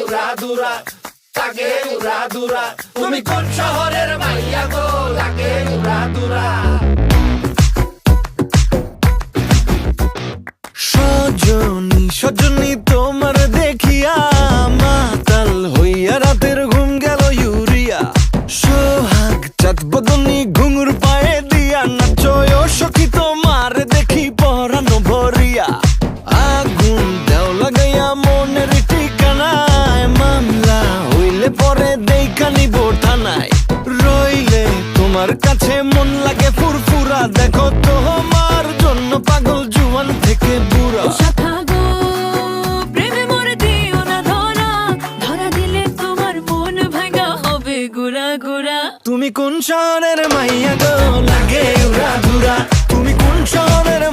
উড়াদুরা, লাগে উড়াদুরা। তুমি কোন শহরের মাইয়া গো, লাগে উড়াদুরা। সজনী সজনী তোমার দেখিয়া মাতাল হইয়া রাতের ঘুম গেল ইউরিয়া। সোহাগ চাঁদ বদনী ঘুঙুর পায়ে দিয়া নাচয় সখী তোমার দেখি পরানো ভরিয়া। আগুন দেও লাগাইয়া মনের ঠিকানায়, মামলা হইলে পরে দেখা নিব থানায়। রইলে তোমার কাছে মন লাগে ফুরফুরা, দেখো তোমার জন্য পাগল জুয়ান থেকে বুড়া। শাখা গো প্রেমে মরে দিও না ধরা, ধরা দিলে তোমার মন ভাঙা হবে গুড়া গুড়া। তুমি কোন শহরের মাইয়া গো, লাগে উড়াদুরা। তুমি কোন শহরের